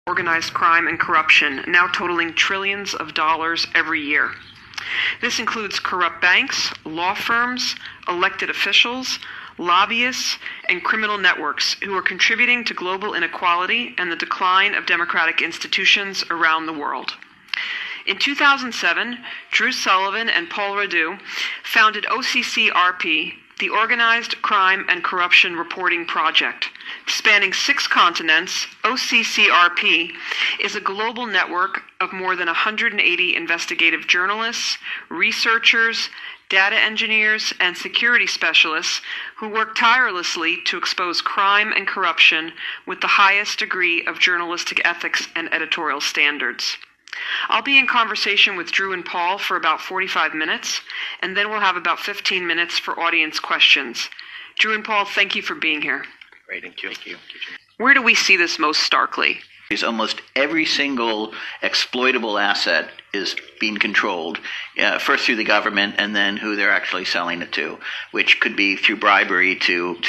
organized crime and corruption, now totaling trillions of dollars every year. This includes corrupt banks, law firms, elected officials, lobbyists, and criminal networks who are contributing to global inequality and the decline of democratic institutions around the world. In 2007, Drew Sullivan and Paul Radu founded OCCRP, the Organized Crime and Corruption Reporting Project. Spanning 6 continents, OCCRP is a global network of more than 180 investigative journalists, researchers, data engineers, and security specialists who work tirelessly to expose crime and corruption with the highest degree of journalistic ethics and editorial standards. I'll be in conversation with Drew and Paul for about 45 minutes, and then we'll have about 15 minutes for audience questions. Drew and Paul, thank you for being here. Great, thank you. Where do we see this most starkly? Almost every single exploitable asset is being controlled, first through the government and then who they're actually selling it to, which could be through bribery to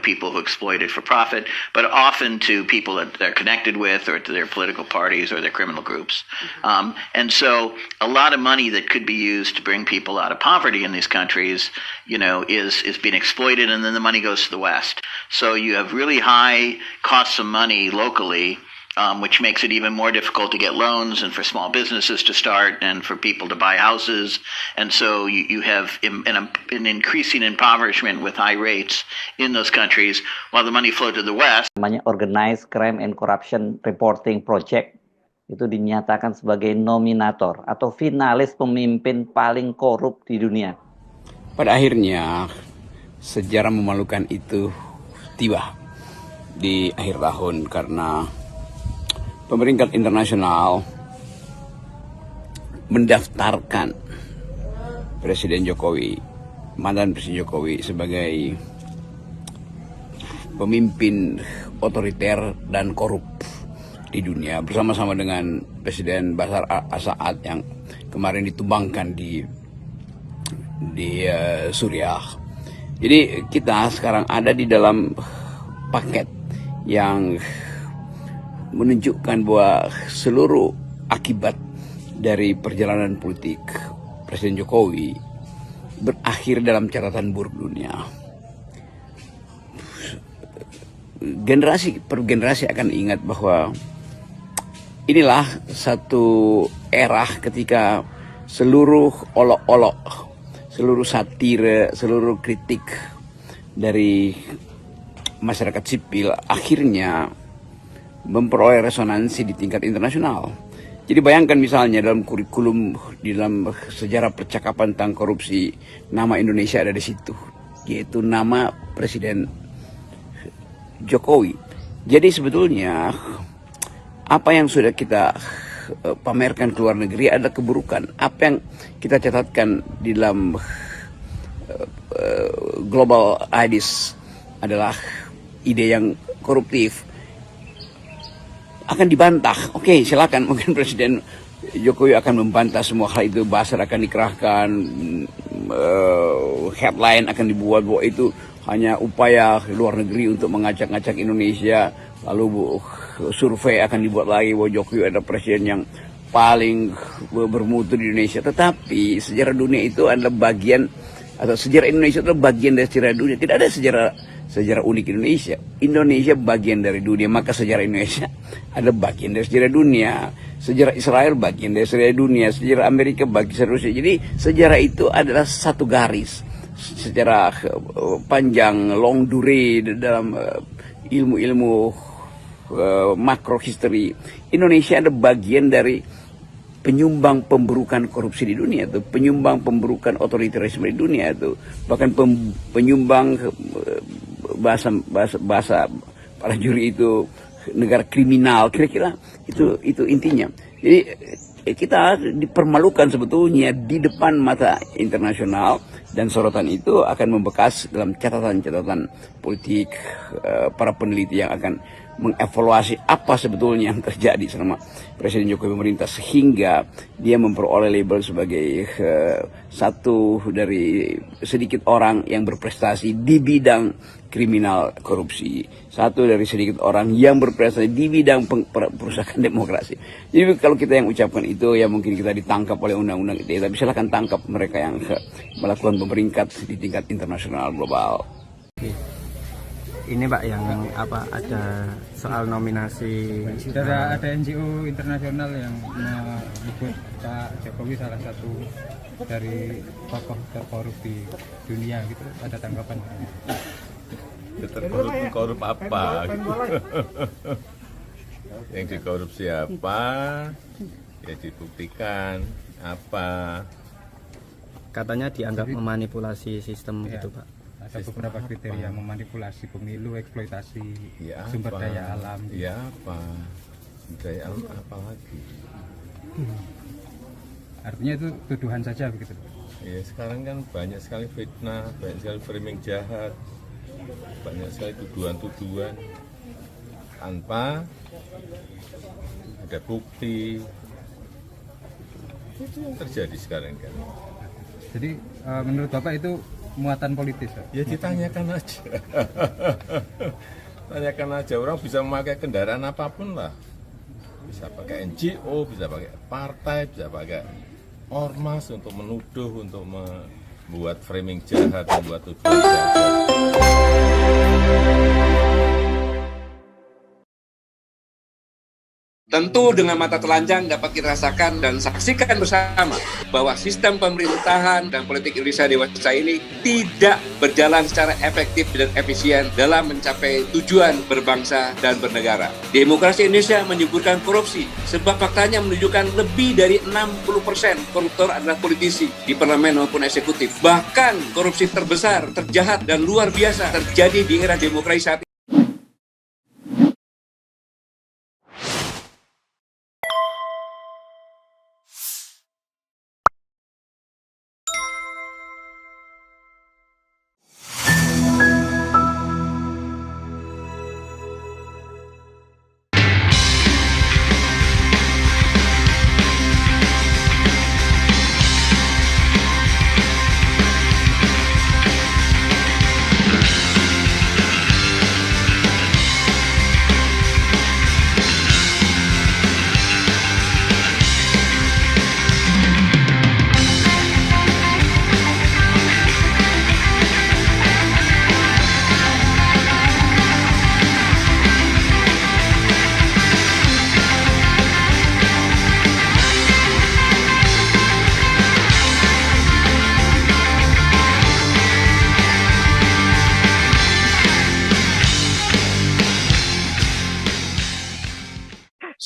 people who exploit it for profit, but often to people that they're connected with or to their political parties or their criminal groups. And so a lot of money that could be used to bring people out of poverty in these countries, is being exploited, and then the money goes to the West. So you have really high costs of money locally, which makes it even more difficult to get loans and for small businesses to start and for people to buy houses. And so you have an increasing impoverishment with high rates in those countries while the money flowed to the West. Namanya Organized Crime and Corruption Reporting Project itu dinyatakan sebagai nominator atau finalis pemimpin paling korup di dunia. Pada akhirnya sejarah memalukan itu tiba di akhir tahun karena pemerintah internasional mendaftarkan Presiden Jokowi, mantan Presiden Jokowi sebagai pemimpin otoriter dan korup di dunia bersama-sama dengan Presiden Bashar al-Assad yang kemarin ditumbangkan di Suriah. Jadi kita sekarang ada di dalam paket yang menunjukkan bahwa seluruh akibat dari perjalanan politik Presiden Jokowi berakhir dalam catatan buruk dunia. Generasi per generasi akan ingat bahwa inilah satu era ketika seluruh olok-olok, seluruh satire, seluruh kritik dari masyarakat sipil akhirnya memperoleh resonansi di tingkat internasional. Jadi bayangkan misalnya dalam kurikulum, di dalam sejarah percakapan tentang korupsi, nama Indonesia ada di situ, yaitu nama Presiden Jokowi. Jadi sebetulnya apa yang sudah kita pamerkan ke luar negeri adalah keburukan. Apa yang kita catatkan di dalam global IDIS adalah ide yang koruptif, akan dibantah. Oke, silakan, mungkin Presiden Jokowi akan membantah semua hal itu, buzzer akan dikerahkan, headline akan dibuat bahwa itu hanya upaya luar negeri untuk mengacak-ngacak Indonesia, lalu survei akan dibuat lagi bahwa Jokowi adalah presiden yang paling bermutu di Indonesia. Tetapi sejarah dunia itu adalah bagian, atau sejarah Indonesia adalah bagian dari sejarah dunia. Tidak ada sejarah unik Indonesia. Indonesia bagian dari dunia, maka sejarah Indonesia ada bagian dari sejarah dunia. Sejarah Israel bagian dari sejarah dunia, sejarah Amerika bagian dari Rusia. Jadi sejarah itu adalah satu garis secara panjang, long durée dalam ilmu-ilmu makro history. Indonesia ada bagian dari penyumbang pemburukan korupsi di dunia itu, penyumbang pemburukan otoritarisme di dunia itu, bahkan penyumbang bahasa para juri itu negara kriminal, kira-kira itu intinya. Jadi kita dipermalukan sebetulnya di depan mata internasional, dan sorotan itu akan membekas dalam catatan-catatan politik para peneliti yang akan mengevaluasi apa sebetulnya yang terjadi selama Presiden Jokowi memerintah sehingga dia memperoleh label sebagai satu dari sedikit orang yang berprestasi di bidang kriminal korupsi, satu dari sedikit orang yang berprestasi di bidang perusahaan demokrasi. Jadi kalau kita yang ucapkan itu ya mungkin kita ditangkap oleh undang-undang ITE, tapi silahkan tangkap mereka yang melakukan pemeringkat di tingkat internasional global. Ini Pak yang apa ada soal nominasi, sudah ada NGO internasional yang menyebut Pak Jokowi salah satu dari tokoh terkorup di dunia gitu, ada tanggapan? Terkorup apa gitu. Yang dikorupsi apa ya dibuktikan apa, katanya dianggap memanipulasi sistem ya, gitu Pak. Ada beberapa kriteria memanipulasi pemilu, eksploitasi ya sumber apa? daya alam gitu. Ya apa, sumber daya alam apa lagi. Artinya itu tuduhan saja begitu. Ya sekarang kan banyak sekali fitnah, banyak sekali framing jahat, banyak sekali tuduhan-tuduhan tanpa ada bukti. Itu yang terjadi sekarang kan. Jadi menurut Bapak itu muatan politis? Ya ditanyakan aja. Tanyakan aja, orang bisa memakai kendaraan apapun lah. Bisa pakai NGO, bisa pakai partai, bisa pakai ormas untuk menuduh, untuk membuat framing jahat, membuat tuduhan jahat. Tentu dengan mata telanjang dapat kita rasakan dan saksikan bersama bahwa sistem pemerintahan dan politik Indonesia dewasa ini tidak berjalan secara efektif dan efisien dalam mencapai tujuan berbangsa dan bernegara. Demokrasi Indonesia menyuburkan korupsi, sebab faktanya menunjukkan lebih dari 60% koruptor adalah politisi di parlemen maupun eksekutif. Bahkan korupsi terbesar, terjahat, dan luar biasa terjadi di era demokrasi saat ini.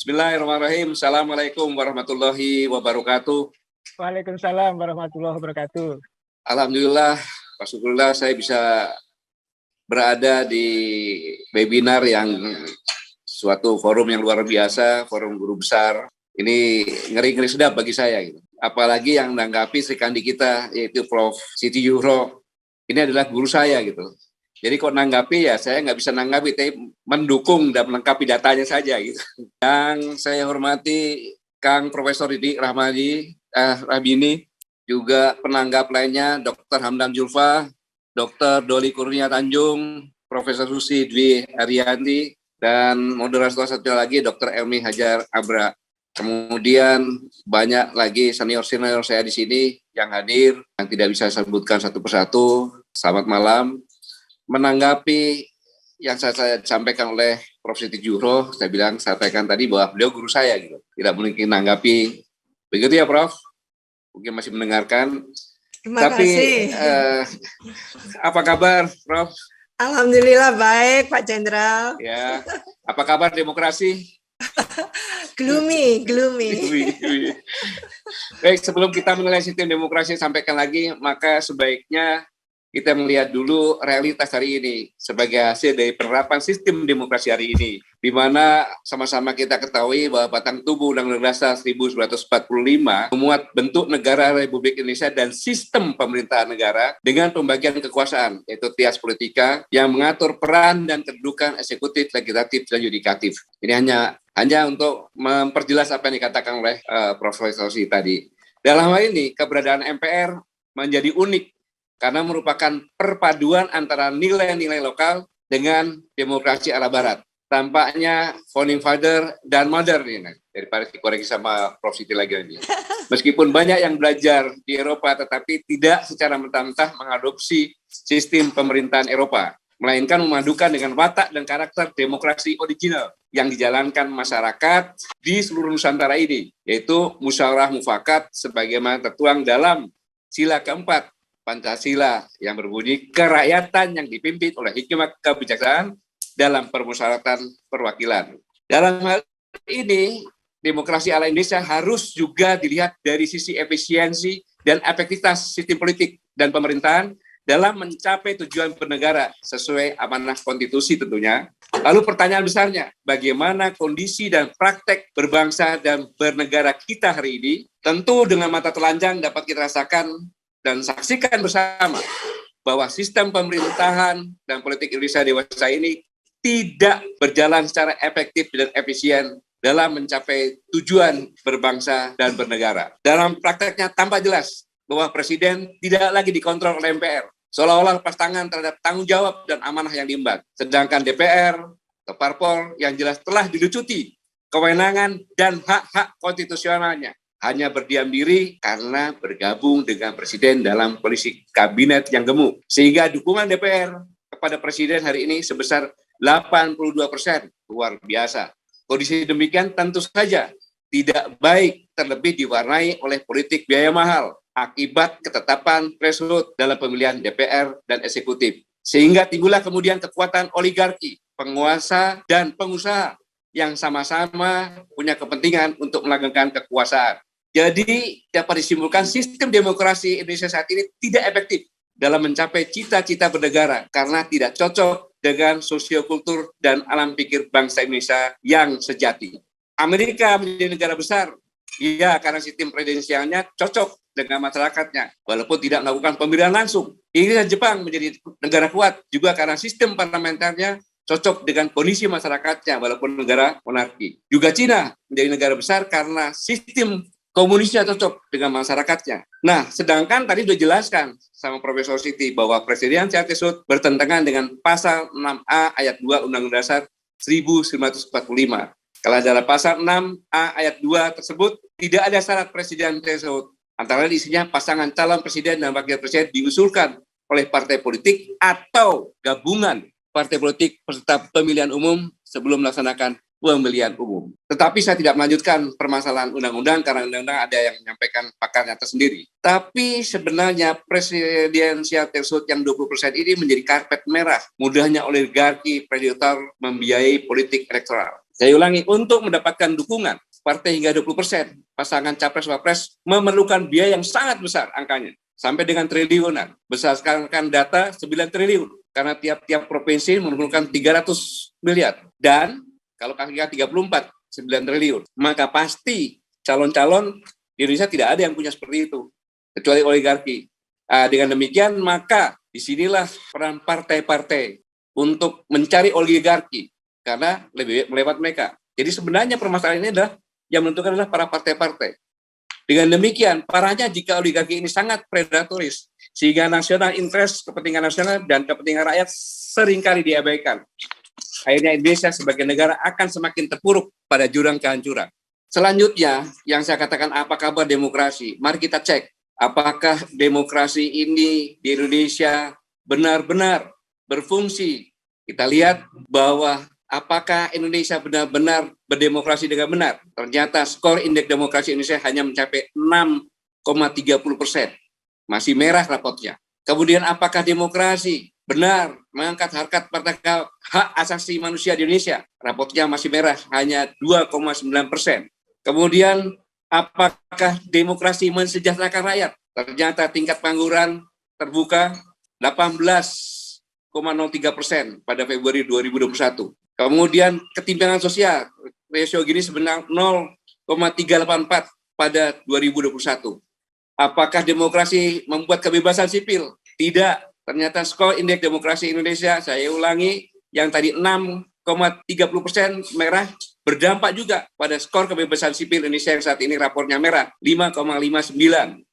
Bismillahirrahmanirrahim. Assalamualaikum warahmatullahi wabarakatuh. Waalaikumsalam warahmatullahi wabarakatuh. Alhamdulillah, Pak Syukurillah saya bisa berada di webinar yang suatu forum yang luar biasa, forum guru besar. Ini ngeri-ngeri sedap bagi saya. Gitu. Apalagi yang menanggapi Sri Kandi kita, yaitu Prof. Siti Juhro. Ini adalah guru saya gitu. Jadi kok nanggapi ya saya nggak bisa nanggapi, tapi mendukung dan melengkapi datanya saja gitu. Yang saya hormati Kang Profesor Didik Rahbini, juga penanggap lainnya Dr. Hamdan Julfa, Dr. Doli Kurnia Tanjung, Profesor Susi Dwi Ariyanti, dan moderator satu lagi Dr. Elmi Hajar Abra. Kemudian banyak lagi senior-senior saya di sini yang hadir, yang tidak bisa saya sebutkan satu persatu. Selamat malam. Menanggapi yang saya sampaikan oleh Prof. Siti Juhro, saya sampaikan tadi bahwa beliau guru saya gitu. Tidak mungkin menanggapi. Begitu ya Prof? Mungkin masih mendengarkan. Terima kasih. Apa kabar Prof? Alhamdulillah baik Pak Jenderal. Ya. Apa kabar demokrasi? gloomy. Baik, sebelum kita menilai sistem demokrasi, sampaikan lagi, maka sebaiknya kita melihat dulu realitas hari ini sebagai hasil dari penerapan sistem demokrasi hari ini, di mana sama-sama kita ketahui bahwa batang tubuh Undang-Undang Dasar 1945 memuat bentuk negara Republik Indonesia dan sistem pemerintahan negara dengan pembagian kekuasaan, yaitu trias politika yang mengatur peran dan kedudukan eksekutif, legislatif, dan yudikatif. Ini hanya untuk memperjelas apa yang dikatakan oleh Profesor Si tadi. Dalam hal ini, keberadaan MPR menjadi unik karena merupakan perpaduan antara nilai-nilai lokal dengan demokrasi ala barat. Tampaknya founding father dan mother ini, daripada dikoreksi sama Prof. Siti lagi ini. Meskipun banyak yang belajar di Eropa, tetapi tidak secara mentah-mentah mengadopsi sistem pemerintahan Eropa, melainkan memadukan dengan watak dan karakter demokrasi original yang dijalankan masyarakat di seluruh Nusantara ini, yaitu musyawarah mufakat sebagaimana tertuang dalam sila keempat Pancasila yang berbunyi kerakyatan yang dipimpin oleh hikmat kebijaksanaan dalam permusyawaratan perwakilan. Dalam hal ini, demokrasi ala Indonesia harus juga dilihat dari sisi efisiensi dan efektivitas sistem politik dan pemerintahan dalam mencapai tujuan bernegara sesuai amanah konstitusi tentunya. Lalu pertanyaan besarnya, bagaimana kondisi dan praktek berbangsa dan bernegara kita hari ini? Tentu dengan mata telanjang dapat kita rasakan dan saksikan bersama bahwa sistem pemerintahan dan politik Indonesia dewasa ini tidak berjalan secara efektif dan efisien dalam mencapai tujuan berbangsa dan bernegara. Dalam prakteknya tampak jelas bahwa Presiden tidak lagi dikontrol oleh MPR, seolah-olah lepas tangan terhadap tanggung jawab dan amanah yang diemban. Sedangkan DPR atau Parpol yang jelas telah dilucuti kewenangan dan hak-hak konstitusionalnya, hanya berdiam diri karena bergabung dengan Presiden dalam koalisi kabinet yang gemuk. Sehingga dukungan DPR kepada Presiden hari ini sebesar 82%, luar biasa. Kondisi demikian tentu saja tidak baik, terlebih diwarnai oleh politik biaya mahal akibat ketetapan threshold dalam pemilihan DPR dan eksekutif. Sehingga timbullah kemudian kekuatan oligarki, penguasa dan pengusaha yang sama-sama punya kepentingan untuk melanggengkan kekuasaan. Jadi dapat disimpulkan sistem demokrasi Indonesia saat ini tidak efektif dalam mencapai cita-cita bernegara karena tidak cocok dengan sosiokultur dan alam pikir bangsa Indonesia yang sejati. Amerika menjadi negara besar, iya, karena sistem presidensialnya cocok dengan masyarakatnya, walaupun tidak melakukan pemilihan langsung. Inggris dan Jepang menjadi negara kuat juga karena sistem parlamenternya cocok dengan kondisi masyarakatnya, walaupun negara monarki. Juga Cina menjadi negara besar karena sistem komunisnya cocok dengan masyarakatnya. Nah, sedangkan tadi sudah jelaskan sama Profesor Siti bahwa presidensial threshold bertentangan dengan pasal 6A ayat 2 Undang-Undang Dasar 1945. Kalau dalam pasal 6A ayat 2 tersebut tidak ada syarat presiden threshold. Antara lain isinya pasangan calon presiden dan wakil presiden diusulkan oleh partai politik atau gabungan partai politik peserta pemilihan umum sebelum melaksanakan pemilihan umum. Tetapi saya tidak melanjutkan permasalahan undang-undang karena undang-undang ada yang menyampaikan pakarnya tersendiri. Tapi sebenarnya presidensial threshold yang 20% ini menjadi karpet merah. Mudahnya oligarki predator membiayai politik elektoral. Saya ulangi, untuk mendapatkan dukungan partai hingga 20%, pasangan capres-wapres memerlukan biaya yang sangat besar angkanya, sampai dengan triliunan. Berdasarkan data 9 triliun, karena tiap-tiap provinsi memerlukan 300 miliar. Dan kalau kaki 34, 9 triliun. Maka pasti calon-calon di Indonesia tidak ada yang punya seperti itu, kecuali oligarki. Dengan demikian, maka disinilah peran partai-partai untuk mencari oligarki, karena lebih melewat mereka. Jadi sebenarnya permasalahan ini adalah yang menentukan adalah para partai-partai. Dengan demikian, parahnya jika oligarki ini sangat predatoris, sehingga nasional interest, kepentingan nasional, dan kepentingan rakyat seringkali diabaikan. Akhirnya Indonesia sebagai negara akan semakin terpuruk pada jurang kehancuran. Selanjutnya, yang saya katakan apa kabar demokrasi? Mari kita cek, apakah demokrasi ini di Indonesia benar-benar berfungsi. Kita lihat bahwa apakah Indonesia benar-benar berdemokrasi dengan benar? Ternyata skor indeks demokrasi Indonesia hanya mencapai 6,30%. Masih merah rapotnya. Kemudian apakah demokrasi benar mengangkat harkat martabat hak asasi manusia di Indonesia? Rapotnya masih merah, hanya 2,9%. Kemudian apakah demokrasi mensejahterakan rakyat? Ternyata tingkat pengangguran terbuka 18,03% pada Februari 2021. Kemudian ketimpangan sosial, rasio Gini sebenarnya 0,384 pada 2021. Apakah demokrasi membuat kebebasan sipil? Tidak. Ternyata skor indeks demokrasi Indonesia, saya ulangi, yang tadi 6,30% merah, berdampak juga pada skor kebebasan sipil Indonesia yang saat ini rapornya merah, 5,59%.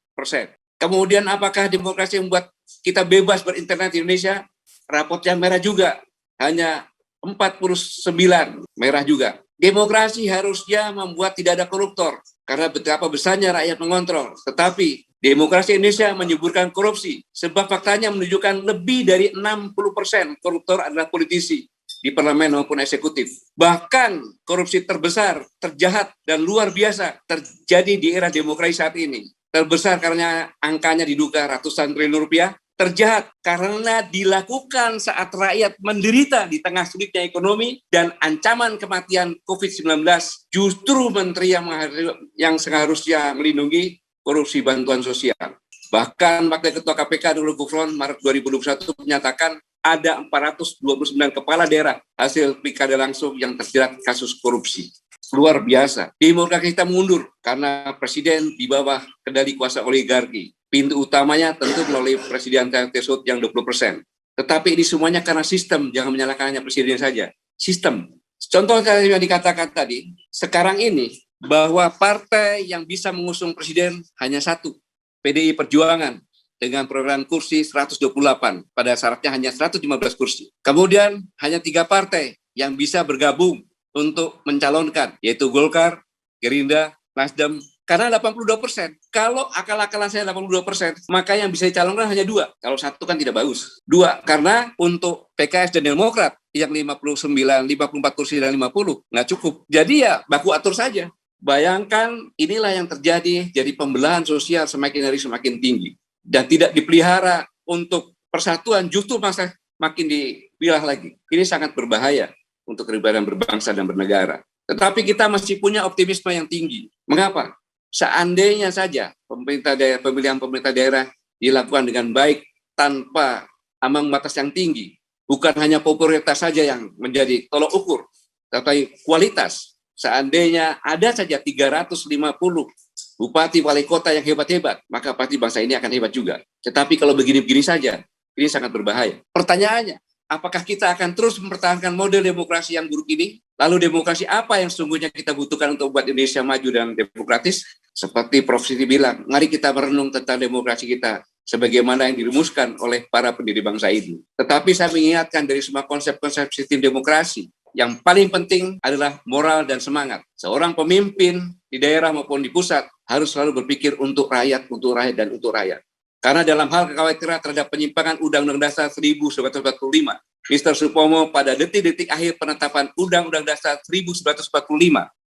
Kemudian apakah demokrasi membuat kita bebas berinternet di Indonesia? Rapornya merah juga, hanya 49 merah juga. Demokrasi harusnya membuat tidak ada koruptor, karena betapa besarnya rakyat mengontrol. Tetapi demokrasi Indonesia menyuburkan korupsi, sebab faktanya menunjukkan lebih dari 60% koruptor adalah politisi di parlemen maupun eksekutif. Bahkan korupsi terbesar, terjahat, dan luar biasa terjadi di era demokrasi saat ini. Terbesar karena angkanya diduga ratusan triliun rupiah, terjahat karena dilakukan saat rakyat menderita di tengah sulitnya ekonomi dan ancaman kematian COVID-19. Justru menteri yang seharusnya melindungi korupsi bantuan sosial. Bahkan Wakil Ketua KPK Nurul Gufron Maret 2021 menyatakan ada 429 kepala daerah hasil pilkada langsung yang terjerat kasus korupsi. Luar biasa. Demokrasi kita mundur karena presiden di bawah kendali kuasa oligarki. Pintu utamanya tentu melalui presidensial threshold yang 20%. Tetapi ini semuanya karena sistem, jangan menyalahkan hanya presiden saja. Sistem. Contoh yang dikatakan tadi, sekarang ini bahwa partai yang bisa mengusung presiden hanya satu, PDI Perjuangan, dengan program kursi 128, pada syaratnya hanya 115 kursi. Kemudian hanya 3 partai yang bisa bergabung untuk mencalonkan, yaitu Golkar, Gerindra, Nasdem, karena 82%. Kalau akal-akalan saya 82%, maka yang bisa dicalonkan hanya 2. Kalau 1 kan tidak bagus. 2, karena untuk PKS dan Demokrat yang 54 kursi dan 50 nggak cukup. Jadi ya baku atur saja. Bayangkan inilah yang terjadi, jadi pembelahan sosial semakin hari semakin tinggi. Dan tidak dipelihara untuk persatuan, justru makin dipilah lagi. Ini sangat berbahaya untuk kehidupan berbangsa dan bernegara. Tetapi kita masih punya optimisme yang tinggi. Mengapa? Seandainya saja pemilihan pemerintah daerah dilakukan dengan baik tanpa ambang batas yang tinggi, bukan hanya popularitas saja yang menjadi tolok ukur, tapi kualitas. Seandainya ada saja 350 bupati wali kota yang hebat-hebat, maka pasti bangsa ini akan hebat juga. Tetapi kalau begini-begini saja, ini sangat berbahaya. Pertanyaannya, apakah kita akan terus mempertahankan model demokrasi yang buruk ini? Lalu demokrasi apa yang sesungguhnya kita butuhkan untuk membuat Indonesia maju dan demokratis? Seperti Prof. Siti bilang, mari kita merenung tentang demokrasi kita sebagaimana yang dirumuskan oleh para pendiri bangsa ini. Tetapi saya mengingatkan dari semua konsep-konsep sistem demokrasi, yang paling penting adalah moral dan semangat. Seorang pemimpin di daerah maupun di pusat harus selalu berpikir untuk rakyat, dan untuk rakyat. Karena dalam hal kekhawatiran terhadap penyimpangan Undang-Undang Dasar 1945, Mr. Supomo pada detik-detik akhir penetapan Undang-Undang Dasar 1945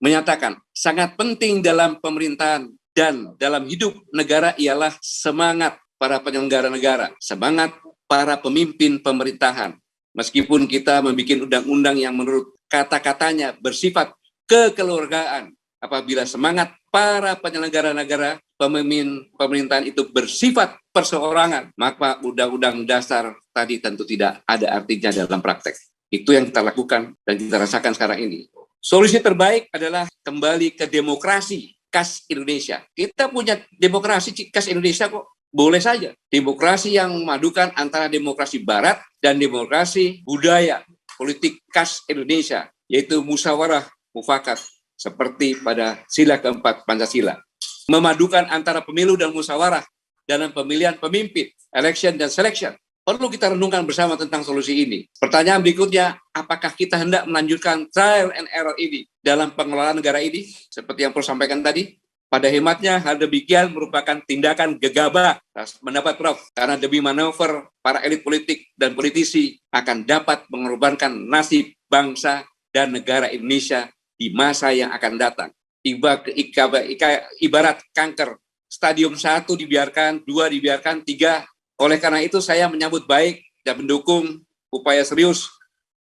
menyatakan sangat penting dalam pemerintahan dan dalam hidup negara ialah semangat para penyelenggara negara, semangat para pemimpin pemerintahan. Meskipun kita membuat undang-undang yang menurut kata-katanya bersifat kekeluargaan, apabila semangat para penyelenggara negara, pemimpin pemerintahan itu bersifat perseorangan, maka undang-undang dasar tadi tentu tidak ada artinya dalam praktek. Itu yang kita lakukan dan kita rasakan sekarang ini. Solusi terbaik adalah kembali ke demokrasi khas Indonesia. Kita punya demokrasi khas Indonesia kok. Boleh saja. Demokrasi yang memadukan antara demokrasi barat dan demokrasi budaya politik khas Indonesia, yaitu musyawarah mufakat, seperti pada sila keempat Pancasila. Memadukan antara pemilu dan musyawarah dalam pemilihan pemimpin, election dan selection. Perlu kita renungkan bersama tentang solusi ini. Pertanyaan berikutnya, apakah kita hendak melanjutkan trial and error ini dalam pengelolaan negara ini? Seperti yang Prof sampaikan tadi, pada hematnya hal demikian merupakan tindakan gegabah, mendapat Prof, karena demi manuver para elit politik dan politisi akan dapat mengorbankan nasib bangsa dan negara Indonesia di masa yang akan datang. Ibarat kanker, stadium 1 dibiarkan, 2 dibiarkan, 3. Oleh karena itu saya menyambut baik dan mendukung upaya serius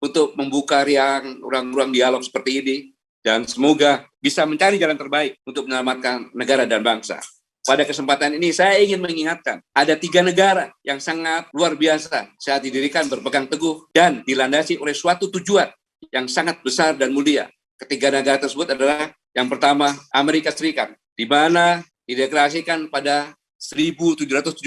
untuk membuka ruang-ruang dialog seperti ini, dan semoga bisa mencari jalan terbaik untuk menyelamatkan negara dan bangsa. pada kesempatan ini saya ingin mengingatkan, ada 3 negara yang sangat luar biasa saat didirikan berpegang teguh dan dilandasi oleh suatu tujuan yang sangat besar dan mulia. Ketiga negara tersebut adalah yang pertama Amerika Serikat, di mana dideklarasikan pada 1776.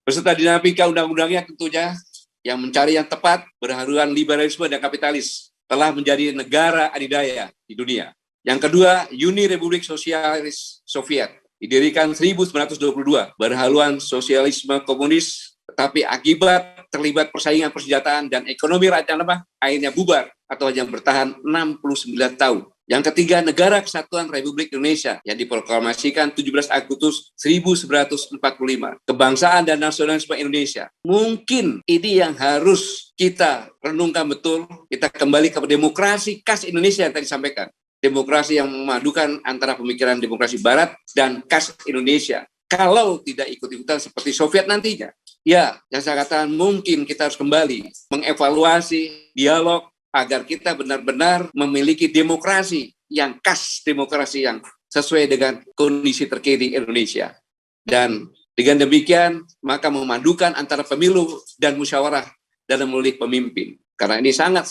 Beserta dinamika undang-undangnya tentunya yang mencari yang tepat berhaluan liberalisme dan kapitalis telah menjadi negara adidaya di dunia. Yang kedua, Uni Republik Sosialis Soviet didirikan 1922 berhaluan sosialisme komunis, tetapi akibat terlibat persaingan persenjataan dan ekonomi rakyat lemah, akhirnya bubar atau hanya bertahan 69 tahun. Yang ketiga, Negara Kesatuan Republik Indonesia yang diproklamasikan 17 Agustus 1945. Kebangsaan dan nasionalisme Indonesia. Mungkin ini yang harus kita renungkan betul, kita kembali ke demokrasi khas Indonesia yang tadi disampaikan. Demokrasi yang memadukan antara pemikiran demokrasi Barat dan khas Indonesia. Kalau tidak ikut-ikutan seperti Soviet nantinya, ya, yang saya katakan mungkin kita harus kembali mengevaluasi dialog agar kita benar-benar memiliki demokrasi yang khas, demokrasi yang sesuai dengan kondisi terkini Indonesia. Dan dengan demikian, maka memadukan antara pemilu dan musyawarah dalam memilih pemimpin. Karena ini sangat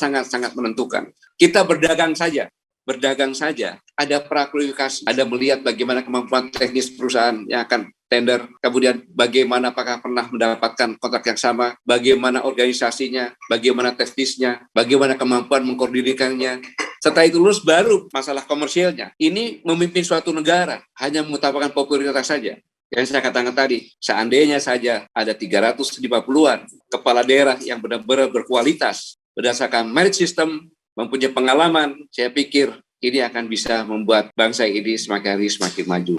menentukan. Kita berdagang saja, ada prakualifikasi, ada melihat bagaimana kemampuan teknis perusahaan yang akan tender, kemudian bagaimana apakah pernah mendapatkan kontrak yang sama, bagaimana organisasinya, bagaimana teknisnya, bagaimana kemampuan mengkoordinasikannya. Setelah itu lulus baru masalah komersialnya. Ini memimpin suatu negara hanya mengutamakan popularitas saja. Yang saya katakan tadi, seandainya saja ada 350-an kepala daerah yang benar-benar berkualitas berdasarkan merit system, mempunyai pengalaman, saya pikir ini akan bisa membuat bangsa ini semakin hari semakin maju.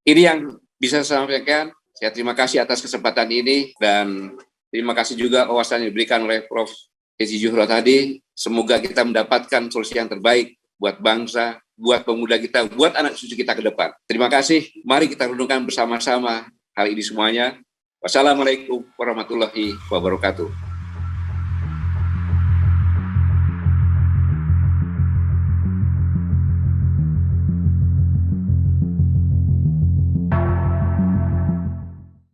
Ini yang bisa saya sampaikan. Saya terima kasih atas kesempatan ini dan terima kasih juga wawasan yang diberikan oleh Prof. Hezi Zuhro tadi. Semoga kita mendapatkan solusi yang terbaik buat bangsa, buat pemuda kita, buat anak cucu kita ke depan. Terima kasih. Mari kita renungkan bersama-sama hal ini semuanya. Wassalamualaikum warahmatullahi wabarakatuh.